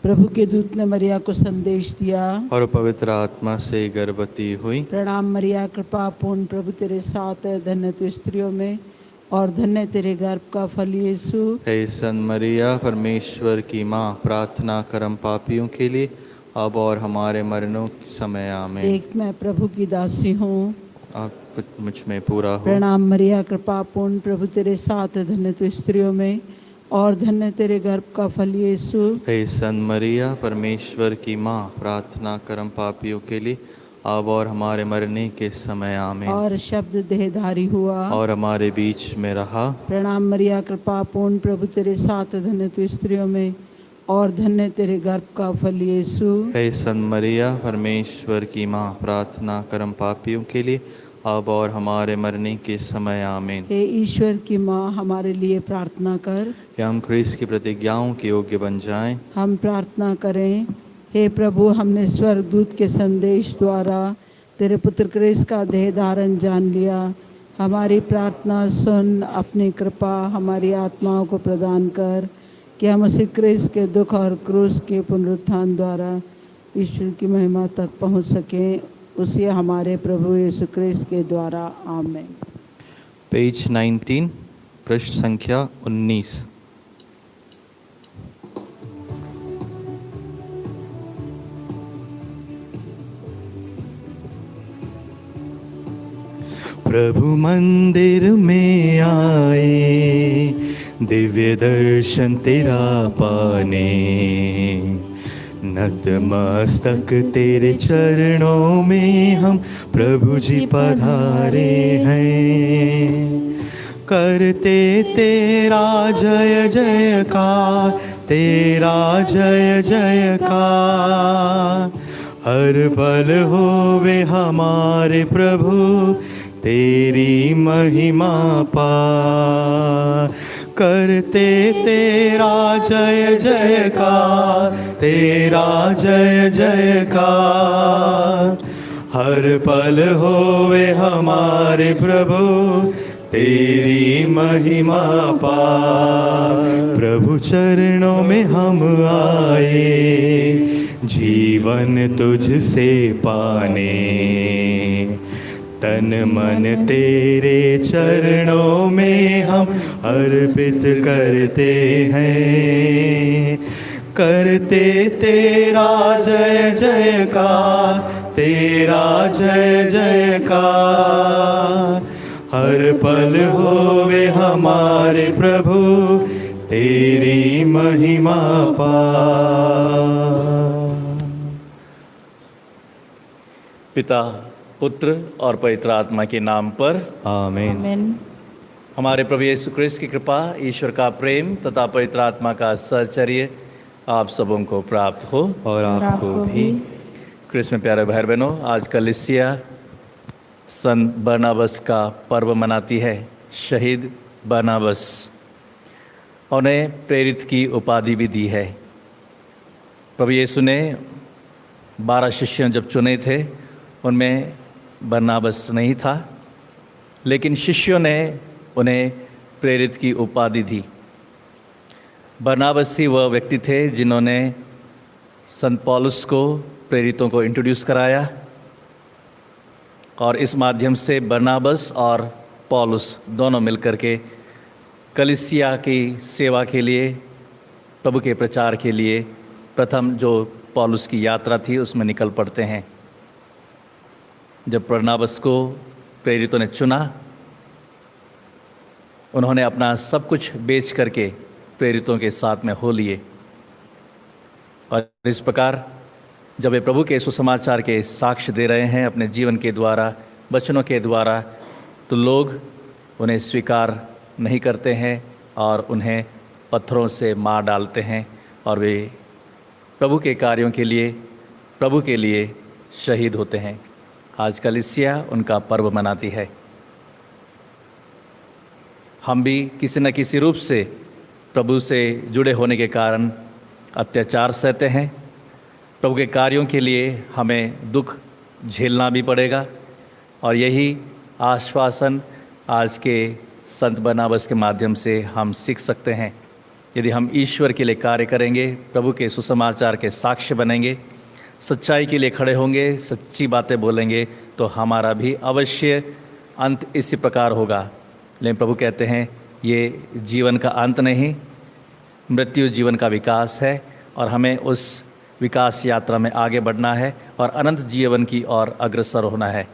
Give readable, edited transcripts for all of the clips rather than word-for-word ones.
प्रभु के दूत ने मरिया को संदेश दिया और पवित्र आत्मा से गर्भवती हुई। प्रणाम मरिया, कृपा पूर्ण, प्रभु तेरे साथ है, धन्य तू स्त्रियों में और धन्य तेरे गर्भ का फल यीशु। हे सन मरिया, परमेश्वर की माँ, प्रार्थना करम पापियों के लिए अब और हमारे मरनों के समय आमीन। देख मैं प्रभु की दासी हूँ, आप मुझ में पूरा हो। प्रणाम मरिया, कृपा पूर्ण, प्रभु तेरे साथ है, धन्य तू स्त्रियों में और धन्य तेरे गर्भ का फल यीशु। हे सन मरिया, परमेश्वर की माँ, प्रार्थना करम पापियों के लिए अब और हमारे मरने के समय आमीन। और शब्द देहधारी हुआ और हमारे बीच में रहा। प्रणाम मरिया, कृपा पूर्ण, प्रभु तेरे साथ है, धन्य तू स्त्रियों में और धन्य तेरे गर्भ का फल यीशु। हे सन मरिया, परमेश्वर की माँ, प्रार्थना करम पापियों के लिए अब और हमारे मरने के समय आमीन। हे ईश्वर की माँ, हमारे लिए प्रार्थना कर कि हम ख्रीस्त की प्रतिज्ञाओं के योग्य बन जाएं। हम प्रार्थना करें। हे प्रभु, हमने स्वर्गदूत के संदेश द्वारा तेरे पुत्र क्रिस्त का देह धारण जान लिया। हमारी प्रार्थना सुन, अपनी कृपा हमारी आत्माओं को प्रदान कर कि हम उसी क्रिस्त के दुख और क्रूस के पुनरुत्थान द्वारा ईश्वर की महिमा तक पहुंच सकें। उसी हमारे प्रभु यीशु क्रिस्त के द्वारा आमीन। पेज 19, पृष्ठ संख्या 19। प्रभु मंदिर में आए, दिव्य दर्शन तेरा पाने, नतमस्तक तेरे चरणों में हम प्रभु जी पधारे हैं। करते तेरा जय जयकार, तेरा जय जयकार, हर पल होवे हमारे प्रभु तेरी महिमा पार। करते तेरा जय जयकार, तेरा जय जयकार, हर पल होवे हमारे प्रभु तेरी महिमा पार। प्रभु चरणों में हम आए, जीवन तुझसे पाने, तन मन तेरे चरणों में हम अर्पित करते हैं। करते तेरा जय जयकार, तेरा जय जयकार, हर पल होवे हमारे प्रभु तेरी महिमा पार। पिता, पुत्र और पवित्र आत्मा के नाम पर आमीन। आमीन। हमारे प्रभु यीशु क्रिस्त की कृपा, ईश्वर का प्रेम तथा पवित्र आत्मा का सहचर्य आप सबों को प्राप्त हो। और आपको भी। क्रिस्त में प्यारे भाई बहनों, आज कलीसिया संत बरनाबस का पर्व मनाती है। शहीद बरनाबस, उन्हें प्रेरित की उपाधि भी दी है। प्रभु यीशु ने 12 शिष्यों जब चुने थे, उनमें बरनाबस नहीं था, लेकिन शिष्यों ने उन्हें प्रेरित की उपाधि दी। बरनाबस ही वह व्यक्ति थे जिन्होंने संत पौलुस को, प्रेरितों को इंट्रोड्यूस कराया, और इस माध्यम से बरनाबस और पौलुस दोनों मिलकर के कलीसिया की सेवा के लिए, प्रभु के प्रचार के लिए प्रथम जो पौलुस की यात्रा थी उसमें निकल पड़ते हैं। जब बरनाबस को प्रेरितों ने चुना, उन्होंने अपना सब कुछ बेच करके प्रेरितों के साथ में हो लिए, और इस प्रकार जब वे प्रभु के सुसमाचार के साक्ष्य दे रहे हैं अपने जीवन के द्वारा, वचनों के द्वारा, तो लोग उन्हें स्वीकार नहीं करते हैं और उन्हें पत्थरों से मार डालते हैं, और वे प्रभु के कार्यों के लिए, प्रभु के लिए शहीद होते हैं। आज कलीसिया उनका पर्व मनाती है। हम भी किसी न किसी रूप से प्रभु से जुड़े होने के कारण अत्याचार सहते हैं। प्रभु के कार्यों के लिए हमें दुख झेलना भी पड़ेगा, और यही आश्वासन आज के संत बरनाबस के माध्यम से हम सीख सकते हैं। यदि हम ईश्वर के लिए कार्य करेंगे, प्रभु के सुसमाचार के साक्ष्य बनेंगे, सच्चाई के लिए खड़े होंगे, सच्ची बातें बोलेंगे, तो हमारा भी अवश्य अंत इसी प्रकार होगा। लेकिन प्रभु कहते हैं ये जीवन का अंत नहीं, मृत्यु जीवन का विकास है और हमें उस विकास यात्रा में आगे बढ़ना है और अनंत जीवन की ओर अग्रसर होना है।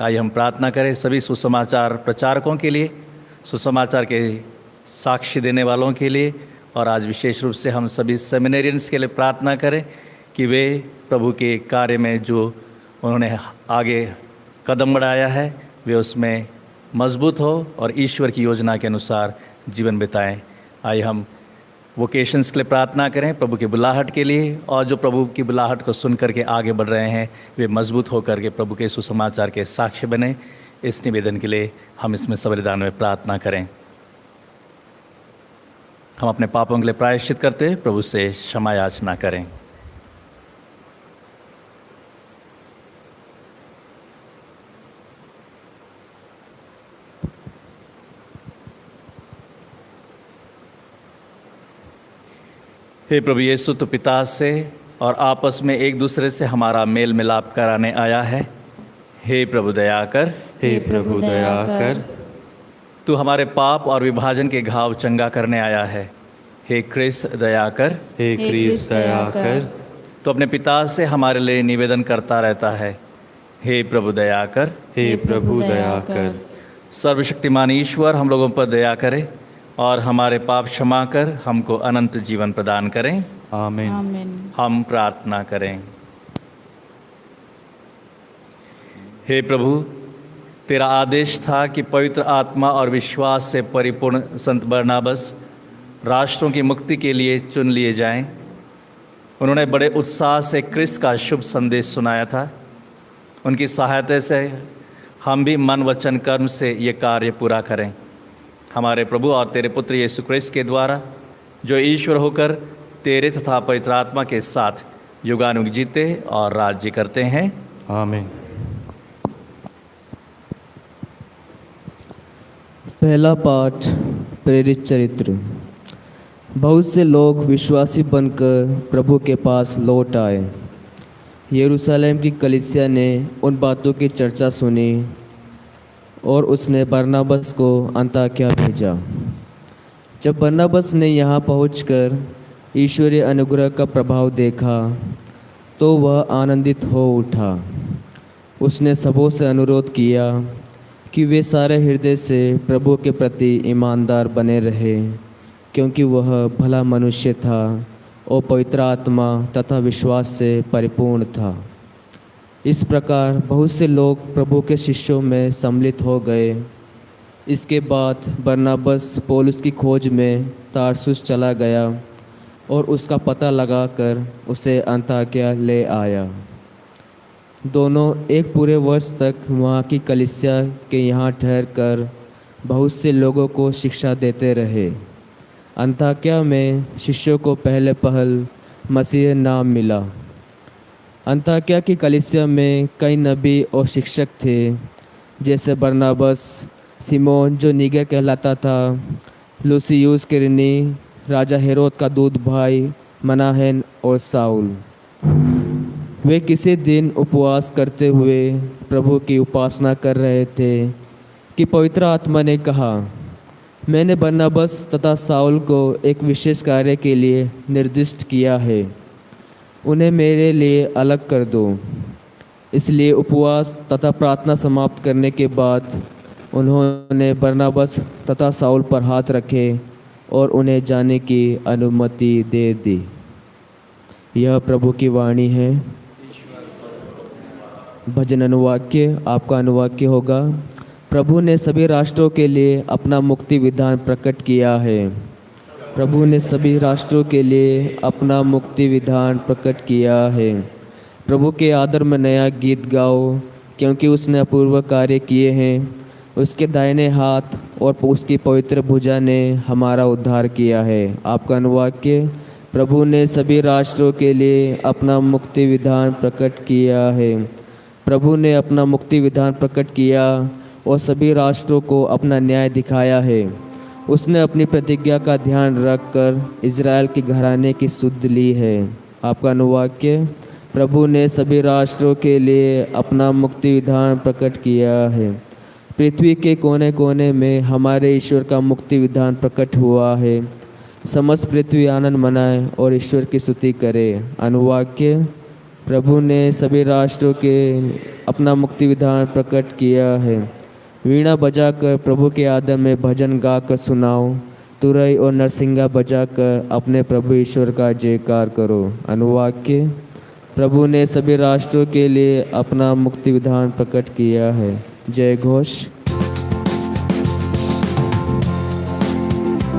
आइए हम प्रार्थना करें सभी सुसमाचार प्रचारकों के लिए, सुसमाचार के साक्ष्य देने वालों के लिए, और आज विशेष रूप से हम सभी सेमिनेरियंस के लिए प्रार्थना करें कि वे प्रभु के कार्य में जो उन्होंने आगे कदम बढ़ाया है वे उसमें मजबूत हो और ईश्वर की योजना के अनुसार जीवन बिताएं। आइए हम वोकेशंस के लिए प्रार्थना करें, प्रभु की बुलाहट के लिए, और जो प्रभु की बुलाहट को सुन करके आगे बढ़ रहे हैं वे मजबूत होकर के प्रभु के सुसमाचार के साक्ष्य बने। इस निवेदन के लिए हम इसमें बलिदान में प्रार्थना करें। हम अपने पापों के लिए प्रायश्चित करते हुए प्रभु से क्षमा याचना करें। हे प्रभु यीशु, तो पिता से और आपस में एक दूसरे से हमारा मेल मिलाप कराने आया है। हे प्रभु दया कर, हे प्रभु दया कर। तू हमारे पाप और विभाजन के घाव चंगा करने आया है। हे क्रिस्त दया कर, हे क्रिस्त दया कर। तो अपने पिता से हमारे लिए निवेदन करता रहता है। हे प्रभु दया कर, हे प्रभु दया कर। सर्वशक्तिमान ईश्वर हम लोगों पर दया करे और हमारे पाप क्षमा कर हमको अनंत जीवन प्रदान करें। आमीन। हम प्रार्थना करें। हे प्रभु, तेरा आदेश था कि पवित्र आत्मा और विश्वास से परिपूर्ण संत बरनाबस राष्ट्रों की मुक्ति के लिए चुन लिए जाएं। उन्होंने बड़े उत्साह से क्रिस्त का शुभ संदेश सुनाया था। उनकी सहायता से हम भी मन वचन कर्म से ये कार्य पूरा करें। हमारे प्रभु और तेरे पुत्र यीशु क्रिस्त के द्वारा, जो ईश्वर होकर तेरे तथा पवित्र आत्मा के साथ युगानुग जीते और राज्य करते हैं। आमीन। पहला पाठ, प्रेरित चरित्र। बहुत से लोग विश्वासी बनकर प्रभु के पास लौट आए। यरूशलेम की कलीसिया ने उन बातों की चर्चा सुनी और उसने बरनाबस को अन्ताकिया भेजा। जब बरनाबस ने यहाँ पहुंचकर ईश्वरीय अनुग्रह का प्रभाव देखा तो वह आनंदित हो उठा। उसने सबों से अनुरोध किया कि वे सारे हृदय से प्रभु के प्रति ईमानदार बने रहे, क्योंकि वह भला मनुष्य था और पवित्र आत्मा तथा विश्वास से परिपूर्ण था। इस प्रकार बहुत से लोग प्रभु के शिष्यों में सम्मिलित हो गए। इसके बाद बरनाबस पौलुस की खोज में तारसुस चला गया और उसका पता लगाकर उसे अन्ताकिया ले आया। दोनों एक पूरे वर्ष तक वहाँ की कलीसिया के यहाँ ठहरकर बहुत से लोगों को शिक्षा देते रहे। अन्ताकिया में शिष्यों को पहले पहल मसीह नाम मिला। अन्ताकिया की कलीसिया में कई नबी और शिक्षक थे, जैसे बरनाबस, सिमोन जो नीगर कहलाता था, लूसियुस किरनी, राजा हेरोद का दूध भाई मनाहेन और साउल। वे किसी दिन उपवास करते हुए प्रभु की उपासना कर रहे थे कि पवित्र आत्मा ने कहा, मैंने बरनबास तथा साउल को एक विशेष कार्य के लिए निर्दिष्ट किया है, उन्हें मेरे लिए अलग कर दो। इसलिए उपवास तथा प्रार्थना समाप्त करने के बाद उन्होंने बरनबास तथा साउल पर हाथ रखे और उन्हें जाने की अनुमति दे दी। यह प्रभु की वाणी है। भजन अनुवाक्य आपका अनुवाक्य होगा। प्रभु ने सभी राष्ट्रों के लिए अपना मुक्ति विधान प्रकट किया है। प्रभु ने सभी राष्ट्रों के लिए अपना मुक्ति विधान प्रकट किया है। प्रभु के आदर में नया गीत गाओ, क्योंकि उसने अपूर्व कार्य किए हैं। उसके दाहिने हाथ और उसकी पवित्र भुजा ने हमारा उद्धार किया है। आपका अनुवाक्य, प्रभु ने सभी राष्ट्रों के लिए अपना मुक्ति विधान प्रकट किया है। प्रभु ने अपना मुक्ति विधान प्रकट किया और सभी राष्ट्रों को अपना न्याय दिखाया है। उसने अपनी प्रतिज्ञा का ध्यान रखकर इज़राइल के घराने की सुध ली है। आपका अनुवाक्य। प्रभु ने सभी राष्ट्रों के लिए अपना मुक्ति विधान प्रकट किया है। पृथ्वी के कोने कोने में हमारे ईश्वर का मुक्ति विधान प्रकट हुआ है। समस्त पृथ्वी आनंद मनाए और ईश्वर की स्तुति करे। अनुवाक्य। प्रभु ने सभी राष्ट्रों के अपना मुक्ति विधान प्रकट किया है। वीणा बजाकर प्रभु के आदर में भजन गाकर सुनाओ। तुरई और नरसिंगा बजाकर अपने प्रभु ईश्वर का जयकार करो। अनुवाक्य। प्रभु ने सभी राष्ट्रों के लिए अपना मुक्ति विधान प्रकट किया है। जय घोष।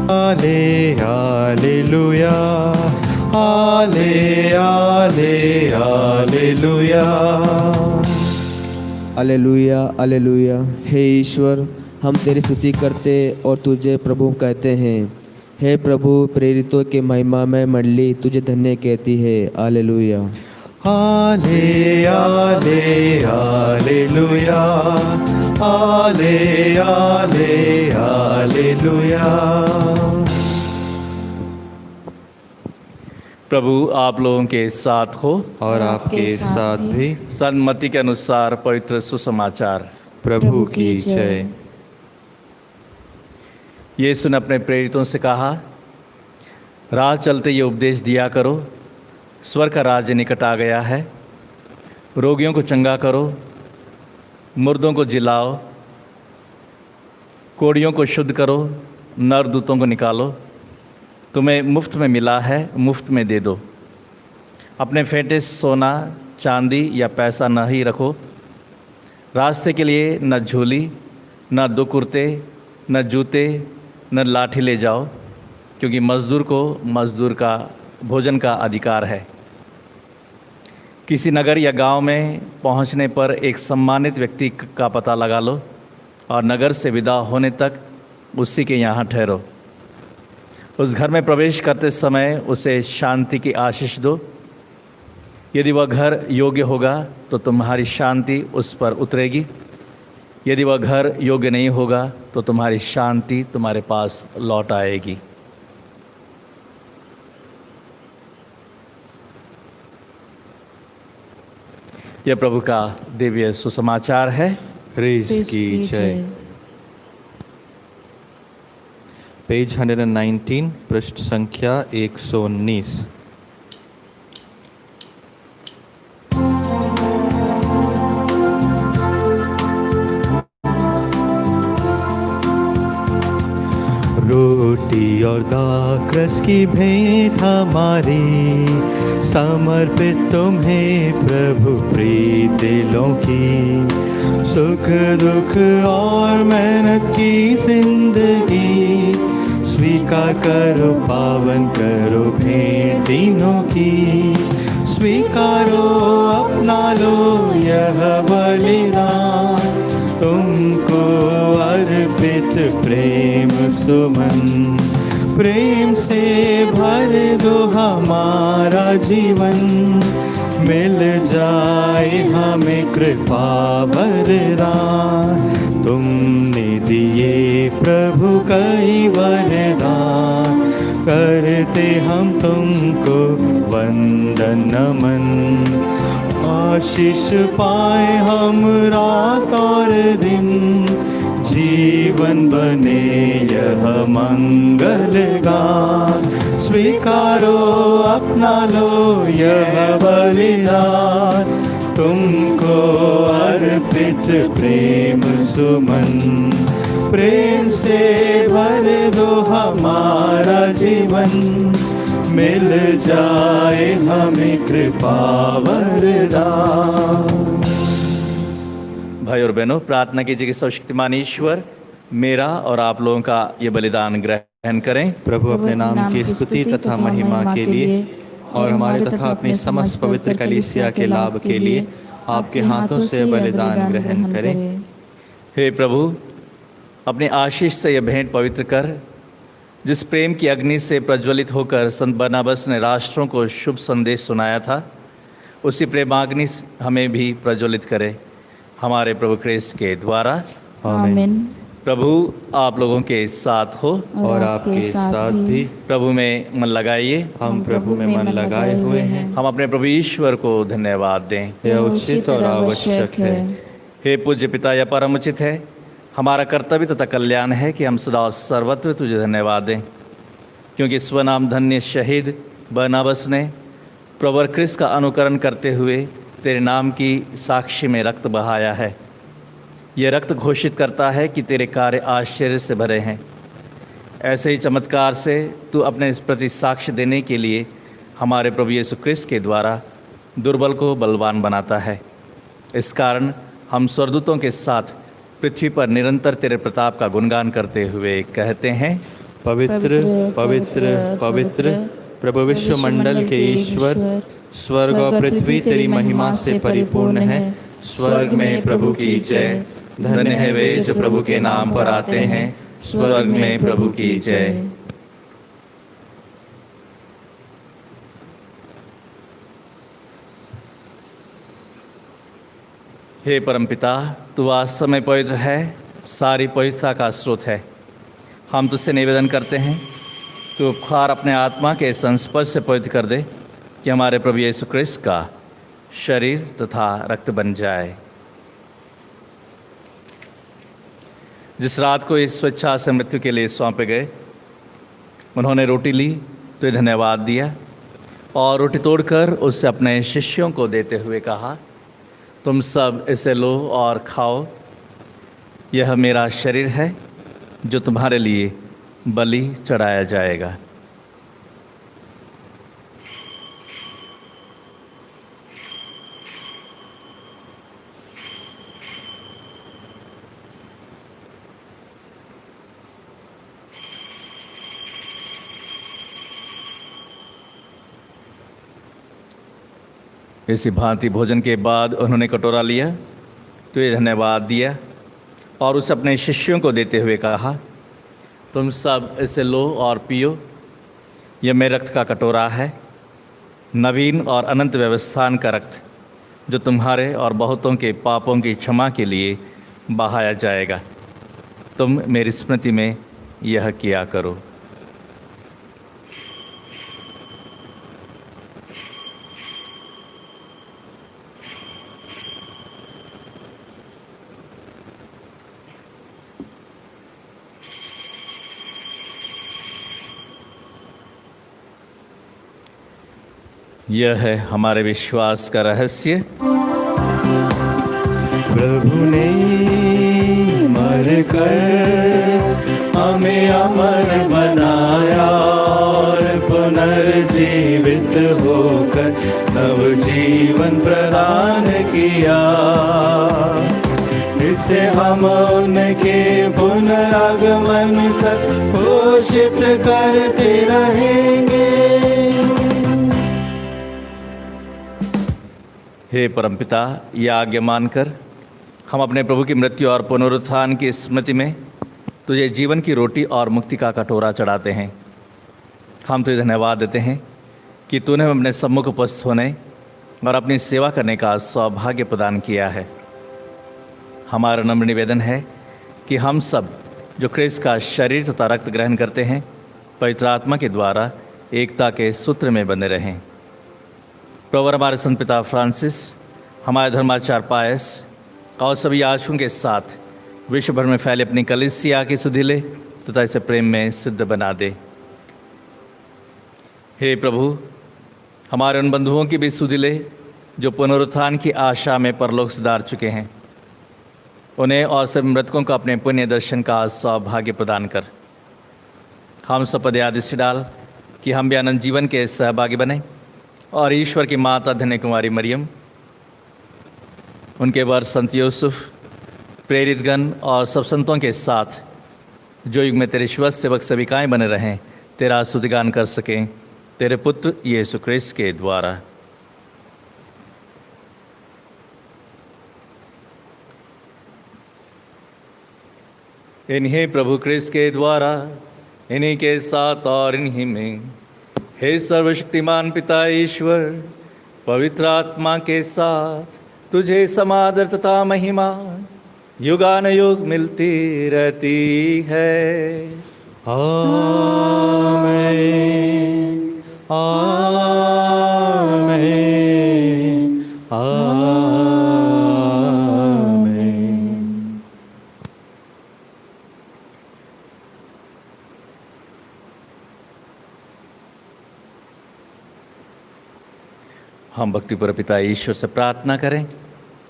हालेलुया, हालेलुया। हालेलुया, हालेलुया। हे ईश्वर, हम तेरी स्तुति करते और तुझे प्रभु कहते हैं। हे प्रभु, प्रेरितों के महिमा में मंडली तुझे धन्य कहती है। हालेलुया। हालेलुया, हालेलुया। प्रभु आप लोगों के साथ हो और आपके साथ भी। सन्मति के अनुसार पवित्र सुसमाचार। प्रभु की जय। यीशु ने अपने प्रेरितों से कहा, राह चलते ये उपदेश दिया करो, स्वर्ग का राज्य निकट आ गया है। रोगियों को चंगा करो, मुर्दों को जिलाओ, कोढ़ियों को शुद्ध करो, नर दूतों को निकालो। तुम्हें मुफ्त में मिला है, मुफ्त में दे दो। अपने फेंटे सोना चांदी या पैसा न ही रखो। रास्ते के लिए न झोली, न दो कुर्ते, न जूते, न लाठी ले जाओ, क्योंकि मज़दूर को मज़दूर का भोजन का अधिकार है। किसी नगर या गांव में पहुंचने पर एक सम्मानित व्यक्ति का पता लगा लो और नगर से विदा होने तक उसी के यहाँ ठहरो। उस घर में प्रवेश करते समय उसे शांति की आशीष दो। यदि वह घर योग्य होगा तो तुम्हारी शांति उस पर उतरेगी। यदि वह घर योग्य नहीं होगा तो तुम्हारी शांति तुम्हारे पास लौट आएगी। यह प्रभु का दिव्य सुसमाचार है। क्रिस्त की जय। पेज 119, पृष्ठ संख्या 119। रोटी और दाखरस की भेंट हमारी समर्पित तुम्हें प्रभु प्रिय दिलों की। सुख दुख और मेहनत की जिंदगी स्वीकार करो, पावन करो भेंट तीनों की। स्वीकारो, अपना लो यह बलिदान, तुमको अर्पित प्रेम सुमन। प्रेम से भर दो हमारा जीवन, मिल जाए हमें कृपा वरदान। तुमने दिए प्रभु कई वरदान, करते हम तुमको वंदन नमन। आशीष पाए हम रात और दिन, जीवन बने यह मंगल गान। स्वीकारो, अपना लो यह बलिदान, तुमको अर्पित प्रेम सुमन। प्रेम से भर दो हमारा जीवन, मिल जाए हमें कृपा वरदान। भाई और बहनों, प्रार्थना कीजिए कि सर्वशक्तिमान ईश्वर मेरा और आप लोगों का ये बलिदान ग्रहण करें। प्रभु अपने नाम की स्तुति तथा महिमा के लिए और हमारे तथा अपनी समस्त पवित्र कलीसिया के लाभ के लिए आपके हाथों से बलिदान ग्रहण करें। हे प्रभु, अपनी आशीष से यह भेंट पवित्र कर, जिस प्रेम की अग्नि से प्रज्वलित होकर संत बरनबास ने राष्ट्रों को शुभ संदेश सुनाया था, उसी प्रेमाग्नि हमें भी प्रज्वलित करे। हमारे प्रभु क्रिस्त के द्वारा। आमीन। प्रभु आप लोगों के साथ हो और आपके साथ भी। प्रभु में मन लगाइए। हम प्रभु में मन लगाए हुए हैं। हम अपने प्रभु ईश्वर को धन्यवाद दें। यह उचित और आवश्यक है। हे पूज्य पिता, यह परम उचित है, हमारा कर्तव्य तथा कल्याण है कि हम सदा और सर्वत्र तुझे धन्यवाद दें, क्योंकि स्वनाम धन्य शहीद बरनबास ने प्रभु क्रिस्त का अनुकरण करते हुए तेरे नाम की साक्षी में रक्त बहाया है। यह रक्त घोषित करता है कि तेरे कार्य आश्चर्य से भरे हैं। ऐसे ही चमत्कार से तू अपने इस प्रति साक्ष्य देने के लिए हमारे प्रभु यीशु क्रिस्त के द्वारा दुर्बल को बलवान बनाता है। इस कारण हम स्वर्गदूतों के साथ पृथ्वी पर निरंतर तेरे प्रताप का गुणगान करते हुए कहते हैं, पवित्र पवित्र पवित्र प्रभु विश्वमंडल के ईश्वर, स्वर्ग और पृथ्वी तेरी महिमा से परिपूर्ण है। स्वर्ग में प्रभु की जय। धन्य है वे जो प्रभु के नाम पर आते हैं। स्वर्ग में प्रभु की जय। हे परमपिता, तू वास्तव में पवित्र है, सारी पवित्रता का स्रोत है। हम तुझसे निवेदन करते हैं, तू उपकार अपने आत्मा के संस्पर्श से पवित्र कर दे कि हमारे प्रभु यीशु क्रिस्त का शरीर तथा रक्त बन जाए। जिस रात को इस स्वेच्छा से मृत्यु के लिए सौंपे गए, उन्होंने रोटी ली तो धन्यवाद दिया और रोटी तोड़कर उससे अपने शिष्यों को देते हुए कहा, तुम सब इसे लो और खाओ, यह मेरा शरीर है जो तुम्हारे लिए बलि चढ़ाया जाएगा। इसी भांति भोजन के बाद उन्होंने कटोरा लिया तो ये धन्यवाद दिया और उसे अपने शिष्यों को देते हुए कहा, तुम सब इसे लो और पियो, यह मेरे रक्त का कटोरा है, नवीन और अनंत व्यवस्थान का रक्त, जो तुम्हारे और बहुतों के पापों की क्षमा के लिए बहाया जाएगा। तुम मेरी स्मृति में यह किया करो। यह है हमारे विश्वास का रहस्य। प्रभु ने मर कर हमें अमर बनाया और पुनर्जीवित होकर नव जीवन प्रदान किया। इससे हम उनके पुनरागमन तक घोषित करते रहेंगे। हे परमपिता, यह आज्ञा मानकर हम अपने प्रभु की मृत्यु और पुनरुत्थान की स्मृति में तुझे जीवन की रोटी और मुक्ति का कटोरा चढ़ाते हैं। हम तुझे धन्यवाद देते हैं कि तूने अपने सम्मुख उपस्थित होने और अपनी सेवा करने का सौभाग्य प्रदान किया है। हमारा नम्र निवेदन है कि हम सब जो क्रिस्त का शरीर तथा रक्त ग्रहण करते हैं, पवित्र आत्मा के द्वारा एकता के सूत्र में बने रहें। प्रभु हमारे संत पिता फ्रांसिस, हमारे धर्माचार्य पायस और सभी याजकों के साथ विश्व भर में फैले अपनी कलीसिया की सुधि ले तथा इसे प्रेम में सिद्ध बना दे। हे प्रभु, हमारे उन बंधुओं की भी सुधि ले जो पुनरुत्थान की आशा में परलोक सुधार चुके हैं। उन्हें और सभी मृतकों को अपने पुण्य दर्शन का सौभाग्य प्रदान कर। हम सब पर दृष्टि डाल कि हम भी अनंत जीवन के सहभागी बने और ईश्वर की माता धन्य कुमारी मरियम, उनके वर संत यूसुफ, प्रेरितगण और सब संतों के साथ जो युग में तेरे शिवस सेवक सेविकाएं बने रहें, तेरा स्तुतिगान कर सकें तेरे पुत्र यीशु क्रिस्त के द्वारा। इन्हीं प्रभु क्रिस्त के द्वारा, इन्हीं के साथ और इन्हीं में, हे सर्वशक्तिमान पिता ईश्वर, पवित्र आत्मा के साथ तुझे समादर तथा महिमा युगानुयुग मिलती रहती है। आमीन आमीन आमीन। हम भक्तिपूर्वक पिता ईश्वर से प्रार्थना करें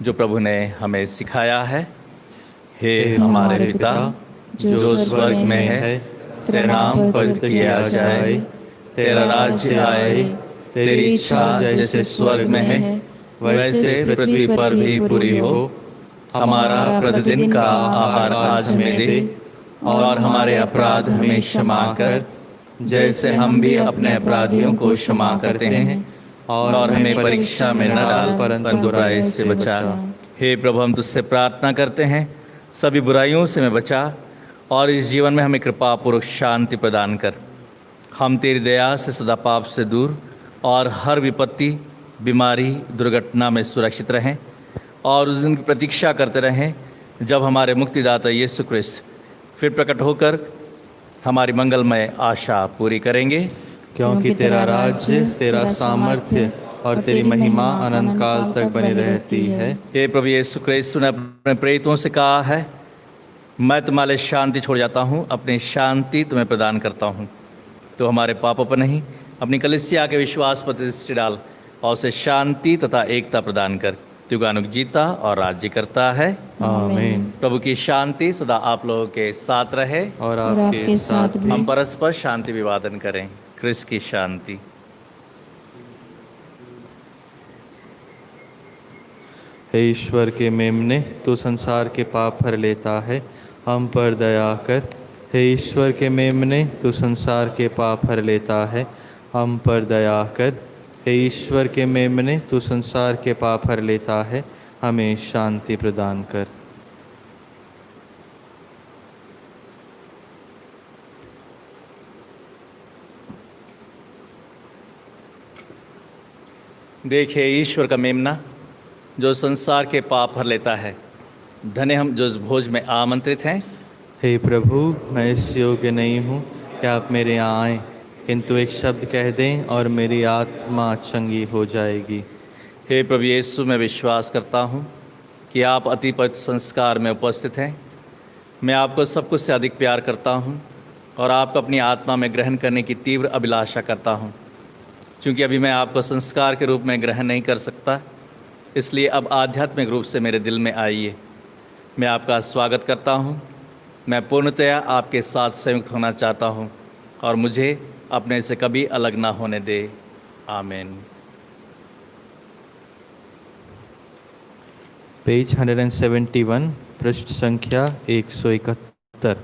जो प्रभु ने हमें सिखाया है। हे हमारे पिता जो स्वर्ग में है, तेरा नाम पवित्र किया जाए, तेरा राज्य आए, तेरी इच्छा जैसे स्वर्ग में है वैसे पृथ्वी पर भी पूरी हो। हमारा प्रतिदिन का आहार आज हमें दे, और हमारे अपराध हमें क्षमा कर जैसे हम भी अपने अपराधियों को क्षमा करते हैं, और हमें परीक्षा में न डाल परंतु बुराई से बचा। हे प्रभु, हम तुझसे प्रार्थना करते हैं सभी बुराइयों से हमें बचा, और इस जीवन में हमें कृपा पूर्वक शांति प्रदान कर। हम तेरी दया से सदा पाप से दूर और हर विपत्ति, बीमारी, दुर्घटना में सुरक्षित रहें, और उस दिन की प्रतीक्षा करते रहें जब हमारे मुक्तिदाता यीशु क्रिस्त फिर प्रकट होकर हमारी मंगलमय आशा पूरी करेंगे। क्योंकि तेरा राज्य, तेरा सामर्थ्य और तेरी महिमा अनंत काल तक बनी रहती है। हे प्रभु यीशु क्रिस्त ने अपने प्रेरितों से कहा है, मैं तुम्हारे शांति छोड़ जाता हूँ, अपनी शांति तुम्हें प्रदान करता हूँ। तो हमारे पापों पर नहीं, अपनी कलीसिया के विश्वास पर दृष्टि डाल और उसे शांति तथा एकता प्रदान कर। युगानुग जीता और राज्य करता है। आमीन। प्रभु की शांति सदा आप लोगों के साथ रहे और आपके साथ भी। हम परस्पर शांति विवादन करें। क्रिस्त की शांति। हे ईश्वर के मेमने, तू संसार के पाप भर लेता है, हम पर दया कर। हे ईश्वर के मेमने, तू संसार के पाप भर लेता है, हम पर दया कर। हे ईश्वर के मेमने, तू संसार के पाप भर लेता है, हमें शांति प्रदान कर। देखिए ईश्वर का मेमना जो संसार के पाप भर लेता है। धन्य हम जो इस भोज में आमंत्रित हैं। हे प्रभु, मैं इस योग्य नहीं हूँ कि आप मेरे यहाँ आएँ, किंतु एक शब्द कह दें और मेरी आत्मा चंगी हो जाएगी। हे प्रभु यीशु, मैं विश्वास करता हूँ कि आप अति पवित्र संस्कार में उपस्थित हैं। मैं आपको सब कुछ से अधिक प्यार करता हूँ और आपको अपनी आत्मा में ग्रहण करने की तीव्र अभिलाषा करता हूँ। क्योंकि अभी मैं आपको संस्कार के रूप में ग्रहण नहीं कर सकता, इसलिए अब आध्यात्मिक रूप से मेरे दिल में आइए। मैं आपका स्वागत करता हूँ। मैं पूर्णतया आपके साथ संयुक्त होना चाहता हूँ और मुझे अपने से कभी अलग ना होने दे। आमीन। पेज 171, पृष्ठ संख्या 171।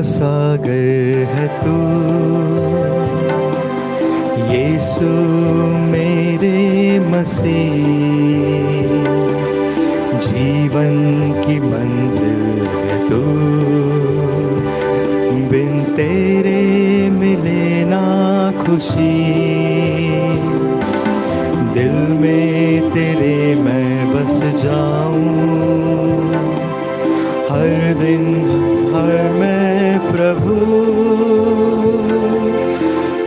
सागर है तू यीशु मेरे मसीह, जीवन की मंजिल है तू, बिन तेरे मिले ना खुशी, दिल में तेरे मैं बस जाऊं हर दिन हर मैं प्रभु,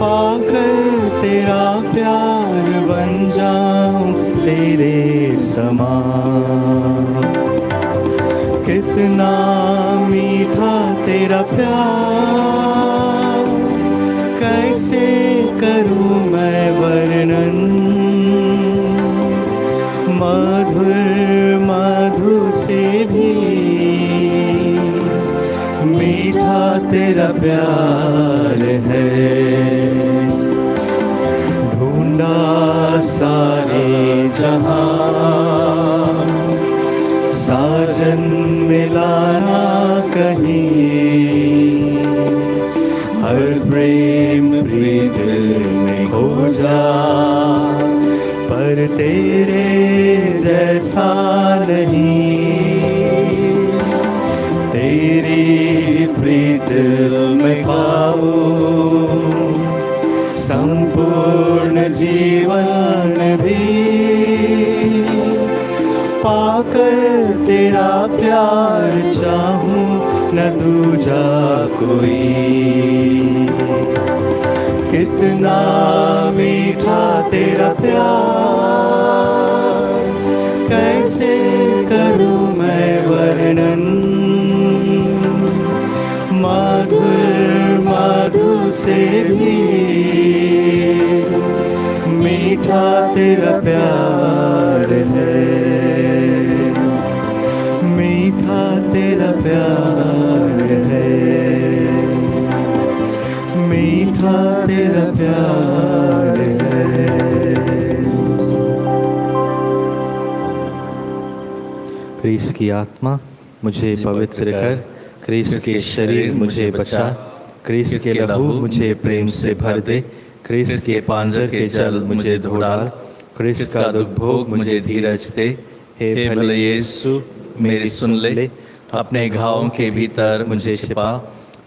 आकर तेरा प्यार बन जाऊं तेरे समान। कितना मीठा तेरा प्यार, कैसे करूं मैं वर्णन, मीठा तेरा प्यार है। ढूंढा सारे जहां, साजन मिलाना कहीं। हर प्रेम प्रीत में खोजा, पर तेरे जैसा नहीं। तेरी प्रीत में पाऊं संपूर्ण जीवन भी। पाकर तेरा प्यार चाहूं न दूजा कोई। कितना मीठा तेरा प्यार, कैसे करूं मैं वर्णन। मधुर मधु से भी मीठा तेरा प्यार है। मीठा तेरा प्यार है। मीठा तेरा प्यार है। क्रिस्त की आत्मा मुझे पवित्र कर, क्रिस्त के शरीर मुझे बचा। क्रिस्त के लहू मुझे प्रेम से भर दे। क्रिस्त के पांजर के जल मुझे धो डाल। क्रिस्त का दुख भोग मुझे धीरज दे। हे भले यीशु मेरी सुन ले, अपने घावों के भीतर मुझे छिपा।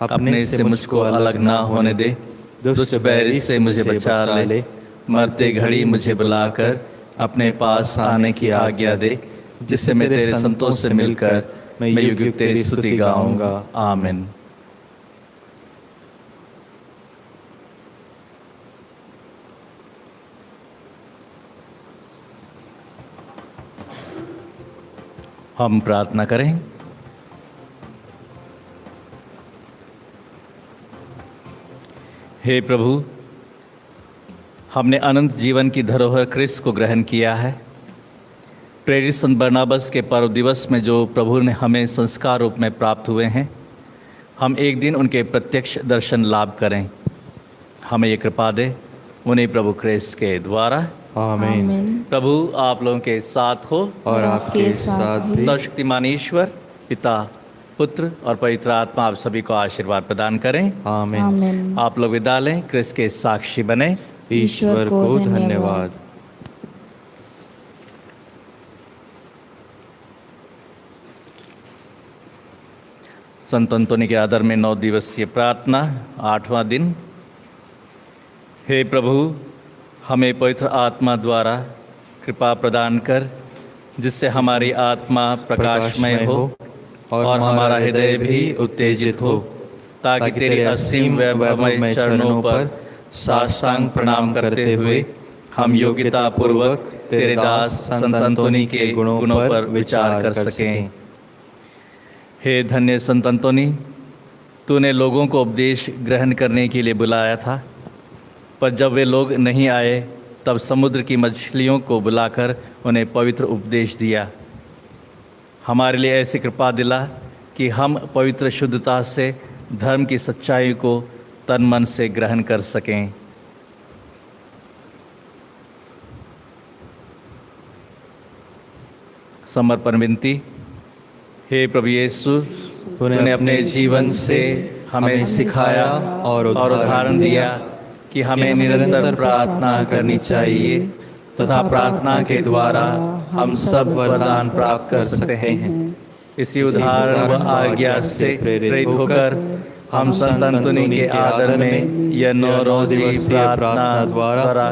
अपने से मुझको अलग ना होने दे। दुष्ट बैरी से मुझे बचा ले। मरते घड़ी मुझे बुलाकर अपने पास आने की आज्ञा दे, जिससे मैं तेरे संतों से मिलकर मैं युग युग तेरी स्तुति गाऊंगा। आमीन। हम प्रार्थना करें। हे प्रभु, हमने अनंत जीवन की धरोहर क्रिस्त को ग्रहण किया है। प्रेरित संत बरनाबस के पर्व दिवस में जो प्रभु ने हमें संस्कार रूप में प्राप्त हुए हैं, हम एक दिन उनके प्रत्यक्ष दर्शन लाभ करें। हमें ये कृपा दे, उन्हें प्रभु क्रिस्त के द्वारा। आमीन। प्रभु आप लोगों के साथ हो और आपके साथ भी। सर्वशक्तिमान ईश्वर पिता, पुत्र और पवित्र आत्मा आप सभी को आशीर्वाद प्रदान करें। आमीन। आप लोग विदा लें। क्रिस्त के साक्षी बने। ईश्वर को धन्यवाद। संत अंतोनी के आदर में 9 दिवसीय प्रार्थना, 8वां दिन। हे प्रभु, हमें पवित्र आत्मा द्वारा कृपा प्रदान कर, जिससे हमारी आत्मा प्रकाशमय हो और हमारा हृदय भी उत्तेजित हो, ताकि तेरे असीम वैभवमय चरणों पर साष्टांग प्रणाम करते हुए हम योग्यता पूर्वक तेरे दास संत अंतोनी के गुणों पर विचार कर सकें। हे धन्य संत अंतोनी, तूने लोगों को उपदेश ग्रहण करने के लिए बुलाया था, पर जब वे लोग नहीं आए तब समुद्र की मछलियों को बुलाकर उन्हें पवित्र उपदेश दिया। हमारे लिए ऐसी कृपा दिला कि हम पवित्र शुद्धता से धर्म की सच्चाई को तन मन से ग्रहण कर सकें। समर्पण विनती। हे प्रभु यीशु, तूने अपने जीवन से हमें सिखाया और उदाहरण दिया कि हमें निरंतर प्रार्थना करनी चाहिए तथा प्रार्थना के द्वारा हम सब वरदान प्राप्त कर सकते हैं। इसी उदाहरण व आज्ञा से प्रेरित होकर हम संत अंतोनी के आदर में यह 9 रोज़ी प्रार्थना द्वारा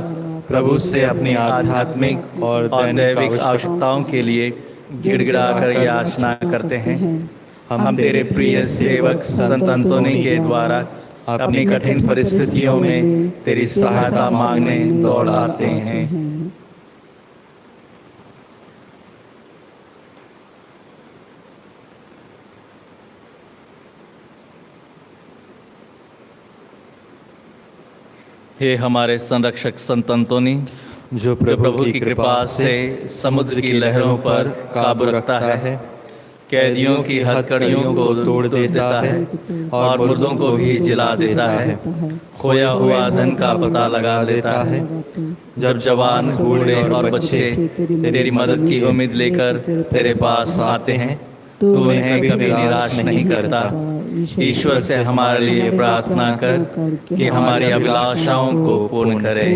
प्रभु से अपनी आध्यात्मिक और दैविक आवश्यकताओं के लिए गिड़गिड़ा कर याचना करते हैं। हम तेरे प्रिय सेवक संत अंतोनी के द्वारा अपनी कठिन परिस्थितियों में तेरी सहायता मांगने दौड़ आते हैं। हे हमारे संरक्षक संत अंतोनी, जो प्रभु की कृपा से समुद्र की लहरों पर काबू रखता है, कैदियों की हथकड़ियों को तोड़ देता है और मुर्दों को भी जिला देता है। खोया हुआ धन का पता लगा देता है। जब जवान, बूढ़े और बच्चे तेरी मदद की उम्मीद लेकर तेरे पास आते हैं तो उन्हें कभी निराश नहीं करता। ईश्वर से हमारे लिए प्रार्थना कर कि हमारी अभिलाषाओं को पूर्ण करे।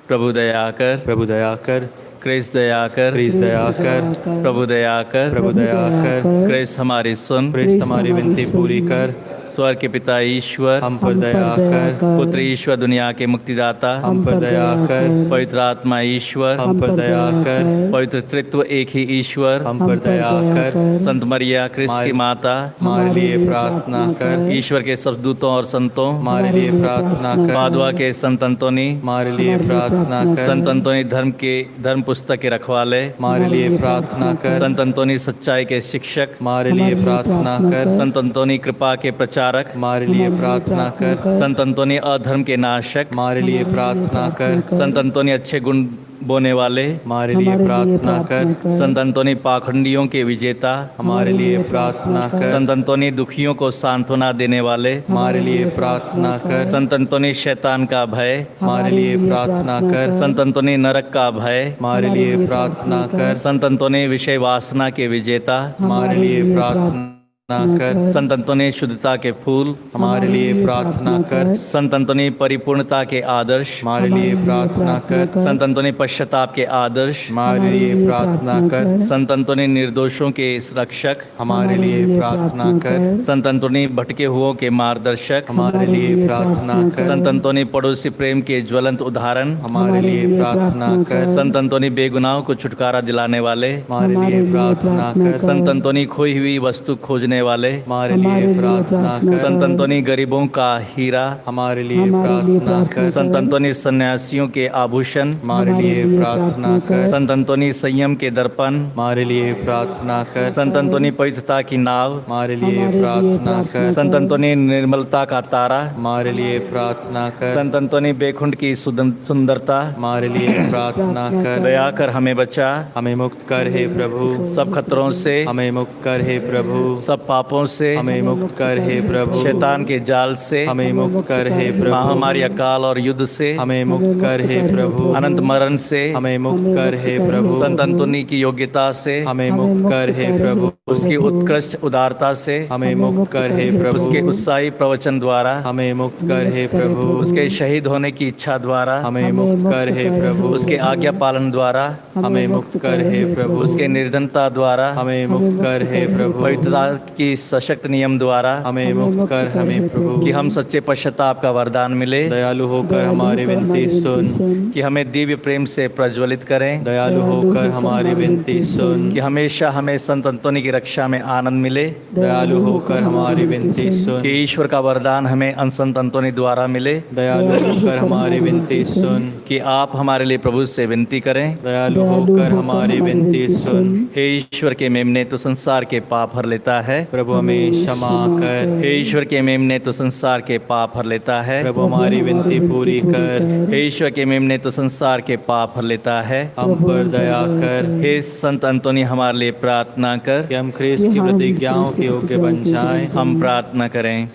प्रभु दया कर, प्रभु दया कर, क्रिस्त दया कर, क्रिस्त दया कर, प्रभु दया कर, प्रभु दया कर, क्रिस्त हमारी सुन, क्रिस्त हमारी विनती पूरी कर। स्वर्ग के पिता ईश्वर, हम पर दया कर, पुत्र ईश्वर दुनिया के मुक्तिदाता, हम पर दया कर, पवित्र आत्मा ईश्वर, हम पर दया कर, पवित्र तृत्व एक ही ईश्वर, हम पर दया कर। संत मरिया क्रिस्त की माता, हमारे लिए प्रार्थना कर, ईश्वर के सब दूतों और संतों, हमारे लिए प्रार्थना कर, पादुआ के संत अंतोनी, हमारे लिए प्रार्थना कर, संत अंतोनी धर्म पुस्तक के रखवाले, हमारे लिए प्रार्थना कर, संत अंतोनी सच्चाई के शिक्षक, हमारे लिए प्रार्थना कर, संत अंतोनी कृपा के प्रचारक, हमारे लिए प्रार्थना कर, संत अंतोनी अधर्म के नाशक, हमारे लिए प्रार्थना कर, संत अंतोनी अच्छे गुण बोने वाले, हमारे लिए प्रार्थना कर, संत अंतोनी पाखंडियों के विजेता, हमारे लिए प्रार्थना कर, संत अंतोनी दुखियों को सांत्वना देने वाले, हमारे लिए प्रार्थना कर, संत अंतोनी शैतान का भय, हमारे लिए प्रार्थना कर, संत अंतोनी नरक का भय, हमारे लिए प्रार्थना कर, संत अंतोनी विषय वासना के विजेता, हमारे लिए प्रार्थना कर, संत अंतोनी शुद्धता के फूल, हमारे लिए प्रार्थना कर, संत अंतोनी परिपूर्णता के आदर्श, हमारे लिए प्रार्थना कर, संत अंतोनी पश्चाताप के आदर्श, हमारे लिए प्रार्थना कर, संत अंतोनी निर्दोषों के रक्षक, हमारे लिए प्रार्थना कर, संत अंतोनी भटके हुओं के मार्गदर्शक, हमारे लिए प्रार्थना कर, संत अंतोनी पड़ोसी प्रेम के ज्वलंत उदाहरण, हमारे लिए प्रार्थना कर, संत अंतोनी बेगुनाहों को छुटकारा दिलाने वाले, हमारे लिए प्रार्थना कर, संत अंतोनी खोई हुई वस्तु खोजने वाले, हमारे लिए प्रार्थना कर, संत अंतोनी गरीबों का हीरा, हमारे लिए प्रार्थना कर, संत अंतोनी सन्यासियों के आभूषण, हमारे लिए प्रार्थना कर, संत अंतोनी संयम के दर्पण, हमारे लिए प्रार्थना कर, संत अंतोनी पवित्रता की नाव, हमारे लिए प्रार्थना कर, संत अंतोनी निर्मलता का तारा, हमारे लिए प्रार्थना कर, संत अंतोनी बेखुंड की सुंदरता, हमारे लिए प्रार्थना कर, दया कर हमें बचा, हमें मुक्त कर हे प्रभु, सब खतरों से, हमें मुक्त कर हे प्रभु, सब पापों से, हमें मुक्त कर हे प्रभु, शैतान के जाल से, हमें मुक्त कर हे प्रभु, महामारी अकाल और युद्ध से, हमें मुक्त कर हे प्रभु, अनंत मरण से, हमें मुक्त कर हे प्रभु, संत अंतोनी की योग्यता से, हमें मुक्त कर हे प्रभु, उसकी उत्कृष्ट उदारता से, हमें मुक्त कर हे प्रभु, उसके उत्साही प्रवचन द्वारा, हमें मुक्त कर हे प्रभु, उसके शहीद होने की इच्छा द्वारा, हमें मुक्त कर हे प्रभु, उसके आज्ञा पालन द्वारा, हमें मुक्त कर हे प्रभु, उसके निर्धनता द्वारा, हमें मुक्त कर हे प्रभु, पवित्रता की सशक्त नियम द्वारा, हमें मुक्त कर हमें प्रभु, कि हम सच्चे पश्चाताप का वरदान मिले, दयालु होकर हमारी विनती सुन, कि हमें दिव्य प्रेम से प्रज्वलित करें, दयालु होकर हमारी विनती सुन, कि हमेशा हमें संत अंतोनी की रक्षा में आनंद मिले, दयालु होकर हमारी विनती सुन, कि ईश्वर का वरदान हमें संत अंतोनी द्वारा मिले, दयालु होकर हमारी विनती सुन, कि आप हमारे लिए प्रभु से विनती करें, दयालु होकर हमारी विनती सुन, हे ईश्वर के मेमने तो संसार के पाप हर लेता है, प्रभु हमें क्षमा कर, हे ईश्वर के मेमने तो संसार के पाप हर लेता है, प्रभु हमारी विनती पूरी कर, हे ईश्वर के मेमने तो संसार के पाप हर लेता है, हम पर दया कर, हे संत अंतोनी हमारे लिए प्रार्थना कर, कि हम ख्रिस्त की प्रतिज्ञाओं के योग्य बन जाएं। हम प्रार्थना करें।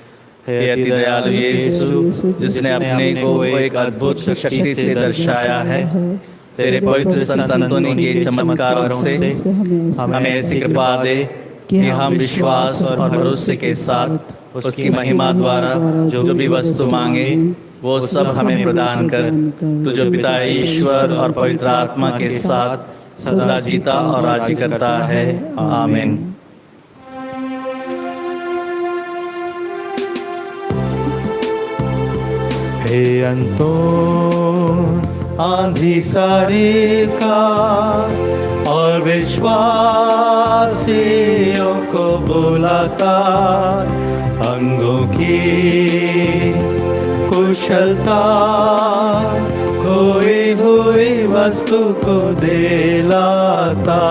हे हे अति दयालु यीशु, जिसने अपने को एक अद्भुत शक्ति से दर्शाया है, तेरे पवित्र संत अंतोनी के चमत्कारों से हमें ऐसी कृपा दे कि हम विश्वास और भरोसे के साथ उसकी महिमा द्वारा जो भी वस्तु मांगे वो सब हमें प्रदान कर। तू जो पिता ईश्वर और पवित्र आत्मा के साथ सदा जीता और राज्य करता है। आमीन। हे अंतोन आंधी सारी का और विश्वासियों को बुलाता, अंगों की कुशलता खोई हुई वस्तु को दिलाता,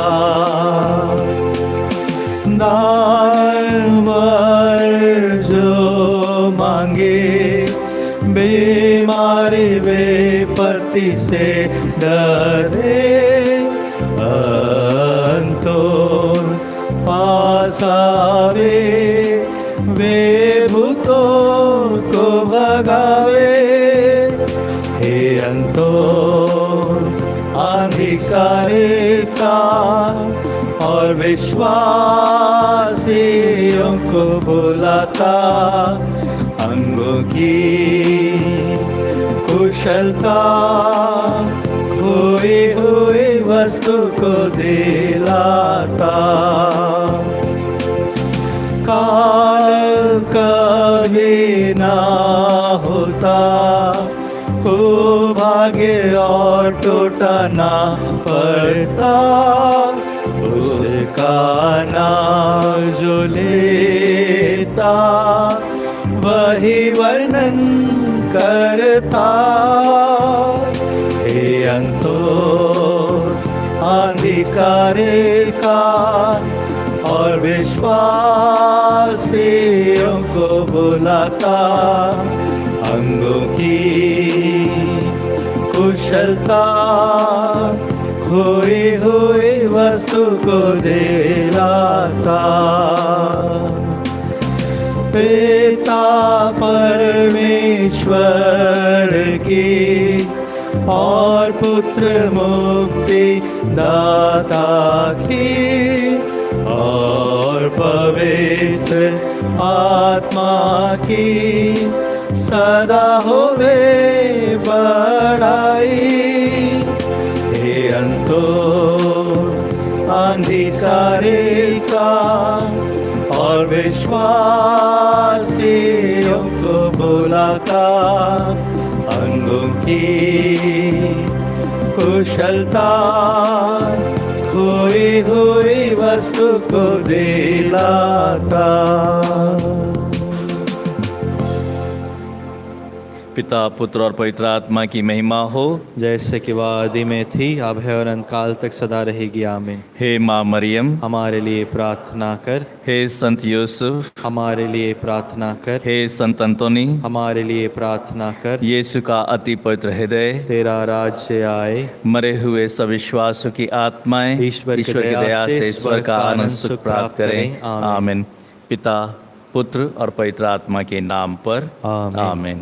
दानवर जो मांगे बीमारी बेपत्ती से डरे, अंतोन हे भूतों को भगावे, हे अंतो आंधी सारे साथ और विश्वासियों को बुलाता, अंगों की कुशलता खोई हुई वस्तु को दिलाता। काल कभी ना होता, को भाग्य और टूटा ना पड़ता, उसका नाम जो लेता वही वर्णन करता। हे अंतो आंधी सारे साथ और विश्वासियों को बुलाता, अंगों की कुशलता खोई हुई वस्तु को दिलाता। पिता परमेश्वर की और पुत्र मुक्ति दाता की और पवित्र आत्मा की सदा होवे बड़ाई। हे अंतो आंधी सारे साथ और विश्वासियों को बुलाता, अंगों की कुशलता खोई हुई वस्तु को दिलाता। पिता पुत्र और पवित्र आत्मा की महिमा हो, जैसे कि वह आदि में थी, अब है और अंतकाल तक सदा रहेगी। आमीन। हे माँ मरियम, हमारे लिए प्रार्थना कर। हे संत यूसुफ, हमारे लिए प्रार्थना कर। हे संत अंतोनी, हमारे लिए प्रार्थना कर। यीशु का अति पवित्र हृदय, तेरा राज्य आए, मरे हुए सब विश्वासों की आत्माएं ईश्वर की दया से ईश्वर का आनंद सुख प्राप्त करें। आमीन। पिता पुत्र और पवित्र आत्मा के नाम पर आमीन। आमीन।